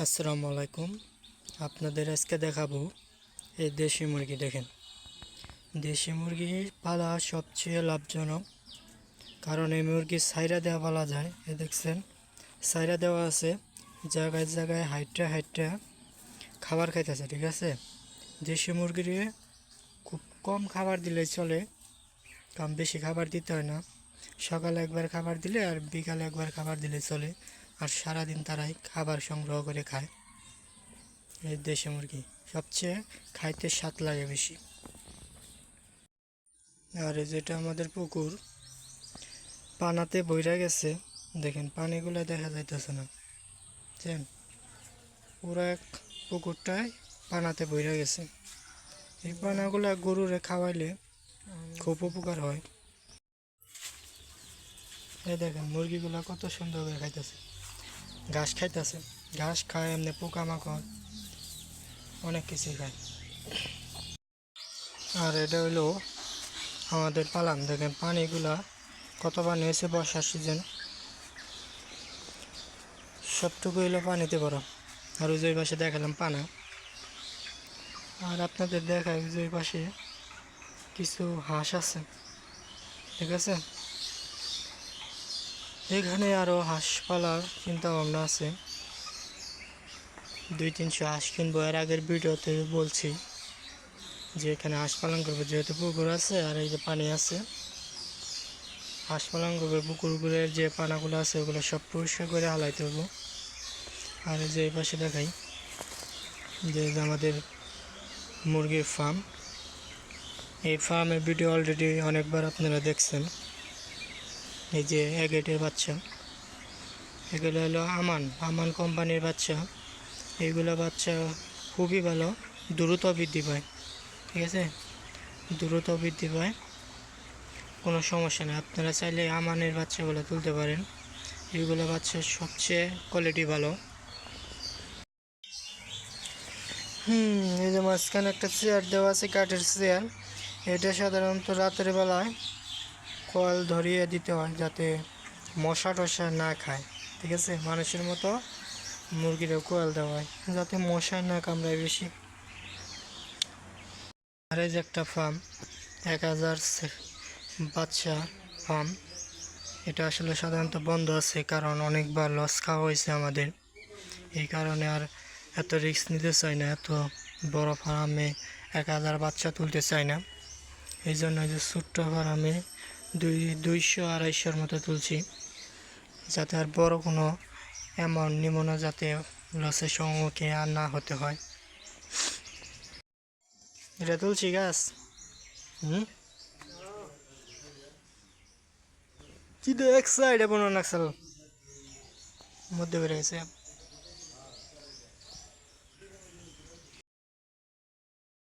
আসসালামু আলাইকুম। আপনাদের আজকে দেখাবো এই দেশি মুরগি। দেখেন, দেশি মুরগি পালা সবচেয়ে লাভজনক, কারণ এই মুরগি সাইরা দেওয়া পালা যায়। এ দেখছেন, সাইরা দেওয়া আছে, জায়গায় জায়গায় হাইটটা হাইটটা খাবার খাইতেছে। ঠিক আছে, দেশি মুরগির খুব কম খাবার দিলে চলে, কম বেশি খাবার দিতে হয় না। সকালে একবার খাবার দিলে আর বিকালে একবার খাবার দিলে চলে, আর সারাদিন তারাই খাবার সংগ্রহ করে খায়। এই দেশি মুরগি সবচেয়ে খাইতে স্বাদ লাগে বেশি। আর যেটা আমাদের পুকুর পানাতে বইরা গেছে, দেখেন পানিগুলো দেখা যাইতেছে না, বুঝছেন? পুরো এক পুকুরটায় পানাতে বইরা গেছে। এই পানাগুলা গরুরে খাওয়াইলে খুব উপকার হয়। এই দেখেন মুরগিগুলা কত সুন্দর করে খাইতেছে, ঘাস খাইতেছে। ঘাস খায়, এমনি পোকামাকড় অনেক কিছুই খায়। আর এটা হলো আমাদের পালান। দেখেন পানিগুলা কত পানি হয়েছে, বর্ষার সিজন সবটুকু হইলো পানিতে ভরা। আর ওই পাশে দেখালাম পানা। আর আপনাদের দেখায় ওই পাশে কিছু হাঁস আছে, ঠিক আছে? এখানে আরও হাঁস পালার চিন্তা ভাবনা আছে, 200-300 হাঁস কিনবো। এর আগের ভিডিওতে বলছি যে এখানে হাঁস পালন করবো, যেহেতু পুকুর আছে আর এই যে পানি আছে। হাঁস পালন করবো, পুকুরগুলোর যে পানাগুলো আছে ওগুলো সব পরিষ্কার করে হালাইতে হবো। আর এই যে এই পাশে দেখাই যে আমাদের মুরগির ফার্ম। এই ফার্মের ভিডিও অলরেডি অনেকবার আপনারা দেখছেন। এই যে এগেটের বাচ্চা, এগুলো হলো আমান কোম্পানির বাচ্চা। এইগুলো বাচ্চা খুবই ভালো, দ্রুত বৃদ্ধি পায়। ঠিক আছে, দ্রুত বৃদ্ধি পায়, কোনো সমস্যা নেই। আপনারা চাইলে আমানের বাচ্চাগুলো তুলতে পারেন। এইগুলো বাচ্চার সবচেয়ে কোয়ালিটি ভালো। এই যে মাঝখানে একটা চেয়ার দেওয়া আছে, কাঠের চেয়ার। এটা সাধারণত রাতের বেলায় কয়েল ধরিয়ে দিতে হয় যাতে মশা টশা না খায়। ঠিক আছে, মানুষের মতো মুরগিরও কোয়েল দেওয়া হয় যাতে মশা না কামড়ায় বেশি। আর এই যে একটা ফার্ম, 1000 বাচ্চা ফার্ম। এটা আসলে সাধারণত বন্ধ আছে, কারণ অনেকবার লস খাওয়া হয়েছে আমাদের। এই কারণে আর এত রিস্ক নিতে চাই না, এত বড় ফার্মে 1000 বাচ্চা তুলতে চাই না। এই জন্য যে ছোট্ট ফার্মে 200-250-র মতো তুলছি, যাতে আর বড় কোনো অ্যামাউন্ট নিম্ন যাতে লসের সম্মুখে আর না হতে হয়। এটা তুলছি গাছ। কি এক সাইডে বোনা নাকসাল মধ্যে বেড়ে গেছে।